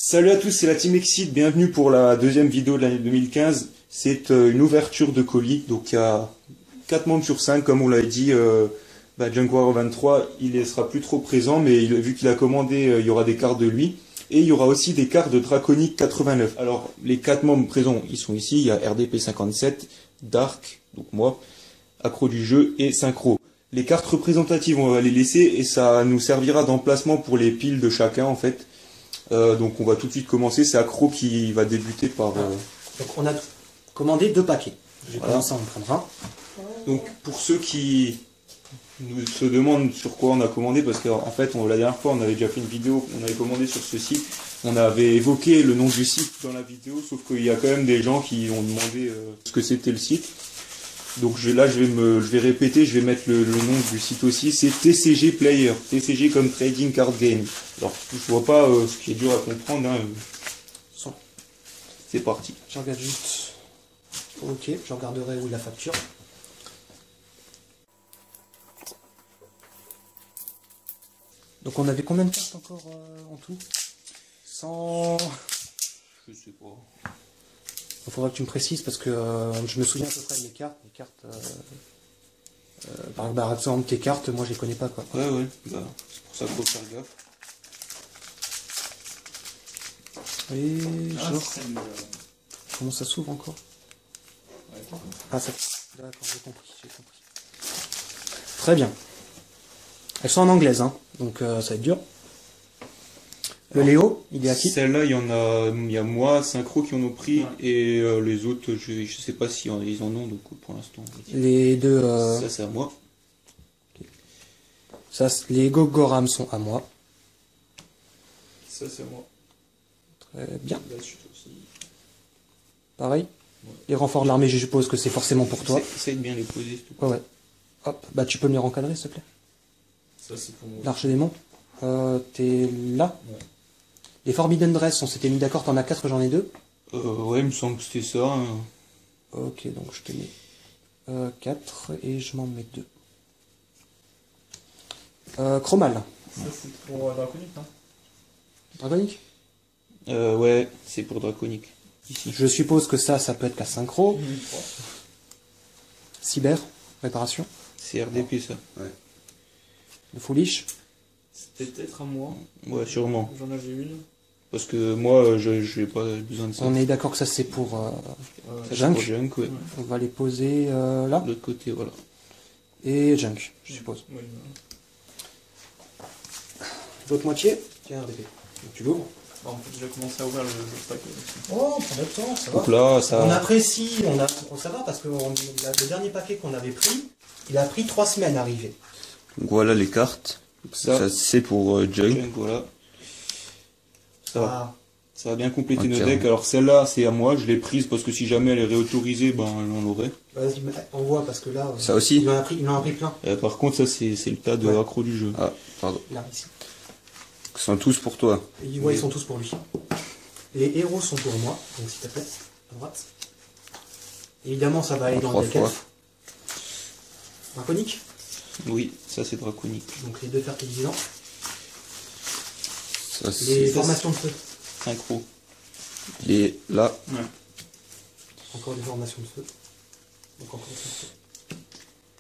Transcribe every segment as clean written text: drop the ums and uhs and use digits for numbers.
Salut à tous, c'est la Team Exit, bienvenue pour la deuxième vidéo de l'année 2015. C'est une ouverture de colis, donc il y a 4 membres sur 5, comme on l'avait dit. Junkwar 23, il ne sera plus trop présent, mais vu qu'il a commandé, il y aura des cartes de lui. Et il y aura aussi des cartes de Draconic 89. Alors, les 4 membres présents, ils sont ici. Il y a RDP 57, Dark, donc moi, Accro du jeu et Synchro. Les cartes représentatives, on va les laisser et ça nous servira d'emplacement pour les piles de chacun, en fait. Donc on va tout de suite commencer. C'est Accro qui va débuter par... Donc on a commandé 2 paquets. Je vais commencer à en prendre un. Donc pour ceux qui se demandent sur quoi on a commandé, parce qu'en fait la dernière fois on avait déjà fait une vidéo, on avait commandé sur ce site, on avait évoqué le nom du site dans la vidéo, sauf qu'il y a quand même des gens qui ont demandé ce que c'était le site. Donc je vais répéter, je vais mettre le nom du site aussi, c'est TCG Player, TCG comme Trading Card Game. Alors je vois pas ce qui est dur à comprendre, hein. C'est parti. Je regarde juste. Ok, je regarderai où est la facture. Donc on avait combien de cartes encore en tout 100... Je sais pas. Il faudra que tu me précises parce que je me souviens à peu près de mes cartes. Par exemple, tes cartes, moi je les connais pas quoi. Ouais, bah, c'est pour ça qu'il faut faire gaffe. Et genre... Comment ça s'ouvre encore? Ah ça... D'accord, j'ai compris. Très bien. Elles sont en anglaise, hein, donc ça va être dur. Le Léo, il est à qui? Celle-là, il y a moi, Synchro qui en ont pris, ouais. Et les autres, je sais pas si ils en ont, donc pour l'instant. Les deux... Ça, c'est à moi. Okay. Ça, les Gogoram sont à moi. Ça, c'est à moi. Très bien. Là, je suis aussi. Pareil. Ouais. Les renforts de l'armée, je suppose que c'est forcément pour toi. Essaye de bien les poser. Ouais. Hop, bah tu peux me les rencadrer, s'il te plaît. Ça, c'est pour moi. L'Arche des Démons. T'es là? Ouais. Les Forbidden Dress, on s'était mis d'accord, t'en as 4, j'en ai 2. Ouais, il me semble que c'était ça. Hein. Ok, donc je te mets 4 et je m'en mets 2. Chromal. Ça c'est pour Draconic, non? Draconic? Ouais, c'est pour Draconic. Ici. Je suppose que ça peut être la synchro. Cyber, réparation. C'est RDP ça. Ouais. Le Foolish. C'était peut-être à moi. Ouais, sûrement. J'en avais une. Parce que moi, je n'ai pas besoin de ça. On est d'accord que ça c'est pour Junk. Junk, ouais. On va les poser là. De l'autre côté, voilà. Et Junk, je suppose. Oui. L'autre moitié. Tiens, RDP. Donc, tu l'ouvres. Bon, on peut déjà commencer à ouvrir le paquet aussi. Oh, prends notre temps, ça va. Donc là, ça... On apprécie, ça va parce que le dernier paquet qu'on avait pris, il a pris 3 semaines à arriver. Donc voilà les cartes. Ça c'est pour Junk, voilà. Ça va bien compléter nos decks. Alors celle-là, c'est à moi, je l'ai prise parce que si jamais elle est réautorisée, ben on l'aurait. Vas-y, on voit parce que là... Ça aussi il en a pris plein. Par contre, ça c'est le tas de Accro du jeu. Ah, pardon. Là, ici. Ils sont tous pour toi. Ouais, ils sont tous pour lui. Les héros sont pour moi, donc s'il te plaît, à droite. Évidemment, ça va aller dans le deck F. Draconic? Oui, ça c'est Draconic. Donc les 2 fertilisants. Ça, les formations de feu. Synchro. Il est là. Ouais. Encore des formations de feu. Donc encore des feu.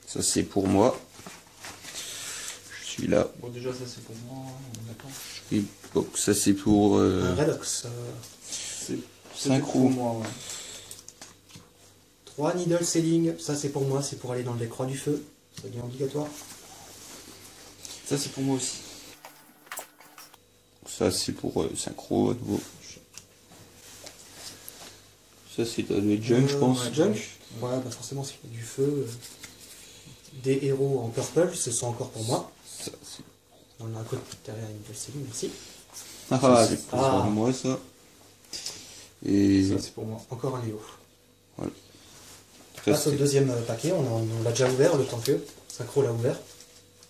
Ça c'est pour moi. Je suis là. Bon déjà ça c'est pour moi, d'accord. Bon, ça c'est pour... Redox. C'est Synchro. pour moi, ouais. 3 Needle Selling, ça c'est pour moi, c'est pour aller dans le deck Croix du Feu. Ça devient obligatoire. Ça c'est pour moi aussi. Ça c'est pour Synchro à nouveau. Ça c'est le Junk je pense. Junk. Ouais, bah forcément c'est du feu. Des héros en purple, ce sont encore pour moi. Ça, on a un code derrière Needle Selling, merci. Ah, c'est pour moi ça. Et ça c'est pour moi. Encore un Léo. Voilà. Passe au deuxième paquet, on l'a déjà ouvert le temps que Synchro l'a ouvert.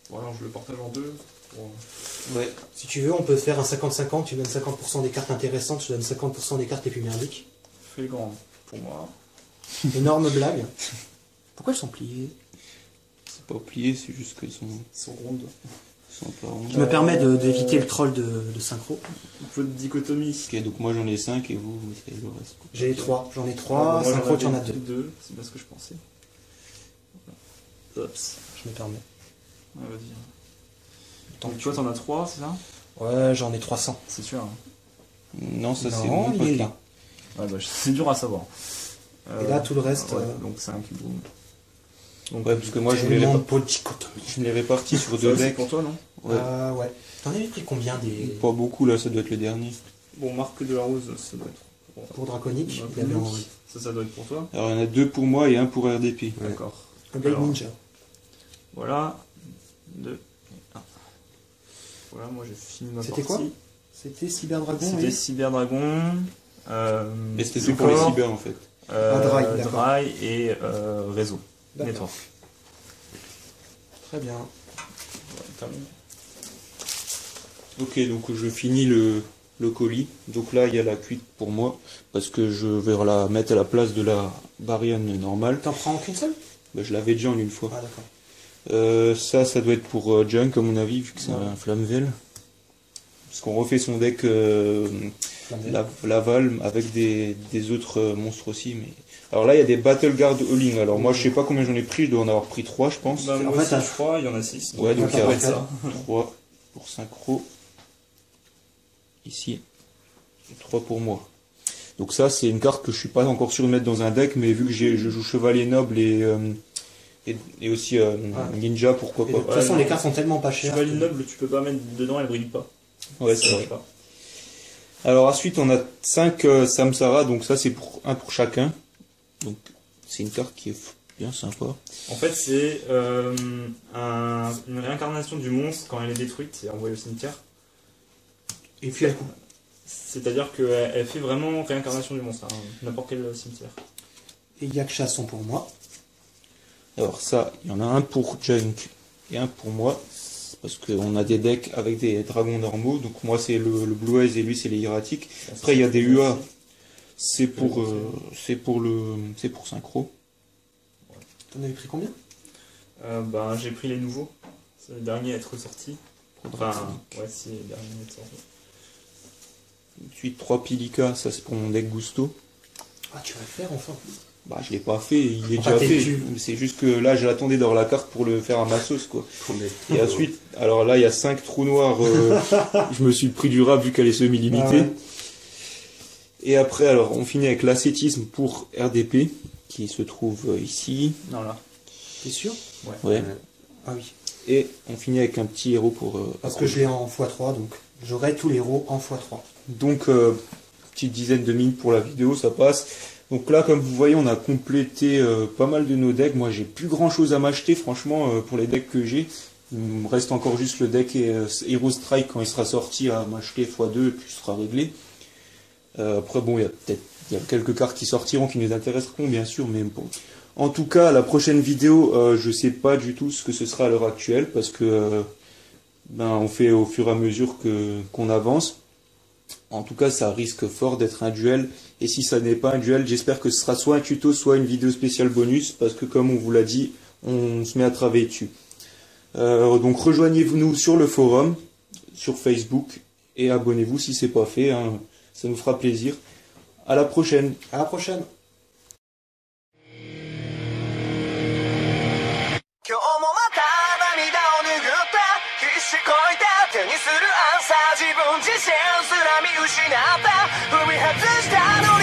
Bon alors je le partage en deux. Bon. Ouais. Si tu veux, on peut faire un 50-50, tu donnes 50% des cartes intéressantes, je donne 50% des cartes les plus merdiques. Fais grand pour moi. Énorme blague. Pourquoi elles sont pliées? C'est pas plié, c'est juste qu'elles sont rondes. Je me permets d'éviter le troll de synchro. Un peu de dichotomie. Ok, donc moi j'en ai 5 et vous avez le reste. Quoi. J'ai 3. J'en ai Ah, 3, bon, moi, synchro, tu en as 2. C'est bien ce que je pensais. Voilà. Oups. Je me permets. Ouais, vas-y. Tant Donc que toi, t'en as 3, c'est ça? Ouais, j'en ai 300. C'est sûr. Hein. Non, ça c'est Non, mon il pote est là. là. Ouais, bah, c'est dur à savoir. Et là, tout le reste. Ouais, donc 5, boum. Donc, Ouais, parce que moi je tellement de dichotomie. l'ai réparti sur ça, 2 c'est decks. pour toi, non? Ouais. Ouais. T'en avais pris combien des. Pas beaucoup là, ça doit être le dernier. Bon, Marc de la Rose, ça doit être Pour Draconic, pour... il avait en. Ça doit être pour toi. Alors il y en a 2 pour moi et 1 pour RDP. Ouais. D'accord. Un Blade Alors, Ninja. Voilà. 2 et 1. Voilà, moi j'ai fini ma partie. C'était quoi? C'était Cyber Dragon C'était et. Cyber Dragon. Mais c'était tout pour les cyber en fait. Dry, d'accord. Dry et réseau. D'accord. Network. Très bien. Ouais, terminé. Ok, donc je finis le colis. Donc là il y a la cuite pour moi. Parce que je vais la mettre à la place de la Barian normale. T'en prends qu'une seule? Bah, je l'avais déjà en une fois. Ah, d'accord. Ça doit être pour Junk à mon avis, vu que c'est Ouais. un Flamvel. Parce qu'on refait son deck Flamel. Laval avec des autres monstres aussi. Mais... Alors là, il y a des Battle Guard All-In. Alors moi, je sais pas combien j'en ai pris, je dois en avoir pris 3, je pense. Bah, En moi fait, aussi, t'as- je crois, il y en a 6. Ouais, donc ça il y a va être ça. 3 pour synchro. Ici. Et 3 pour moi. Donc ça, c'est une carte que je suis pas encore sûr de mettre dans un deck, mais vu que je joue Chevalier Noble et aussi Ninja, pourquoi Et pas. de toute façon, les cartes sont tellement pas chères. Chevalier que- Noble, tu peux pas mettre dedans, elle brille pas. Ouais, Ça c'est marche vrai. pas. Alors ensuite, on a 5 Samsara, donc ça c'est un pour chacun. Donc c'est une carte qui est bien sympa. En fait, c'est une réincarnation du monstre quand elle est détruite et envoyée au cimetière. Et puis elle coupe. C'est-à-dire qu'elle fait vraiment réincarnation du monstre, hein, n'importe quel cimetière. Et Yaksha sont pour moi. Alors ça, il y en a un pour Junk et un pour moi. Parce qu'on a des decks avec des dragons normaux. Donc moi c'est le Blue Eyes et lui c'est les hiératiques. Après il y a des UA. C'est pour synchro. T'en avais pris combien? Ben, j'ai pris les nouveaux. C'est le dernier à être sorti. Enfin, ouais, c'est le dernier à être sorti. Ensuite 3 Pilika, ça c'est pour mon deck Gusto. Ah, tu vas le faire enfin. Bah je l'ai pas fait, il est Enfin, déjà t'es fait. dessus. C'est juste que là j'attendais d'avoir la carte pour le faire à ma sauce quoi. Et ensuite, alors là il y a 5 trous noirs, je me suis pris du rap vu qu'elle est semi-limitée. Ah ouais. Et après alors on finit avec l'ascétisme pour RDP qui se trouve ici. Non, là. T'es sûr? Ouais. Ah oui. Et on finit avec un petit héros pour... Parce que je l'ai en x3, donc j'aurai tous les héros en x3. Donc petite dizaine de minutes pour la vidéo, ça passe. Donc là comme vous voyez on a complété pas mal de nos decks. Moi j'ai plus grand chose à m'acheter franchement pour les decks que j'ai. Il me reste encore juste le deck Hero Strike quand il sera sorti à m'acheter x2 et puis ce sera réglé. Après bon il y a quelques cartes qui sortiront qui nous intéresseront bien sûr, mais bon. En tout cas la prochaine vidéo je sais pas du tout ce que ce sera à l'heure actuelle parce que on fait au fur et à mesure qu'on avance. En tout cas ça risque fort d'être un duel, et si ça n'est pas un duel j'espère que ce sera soit un tuto soit une vidéo spéciale bonus, parce que comme on vous l'a dit on se met à travailler dessus. Donc rejoignez-nous sur le forum, sur Facebook, et abonnez-vous si c'est pas fait, hein. Ça nous fera plaisir. À la prochaine. À la prochaine. 今日もまた涙を拭った必死こいた手にするアンサー自分自身すら見失った踏み外したのに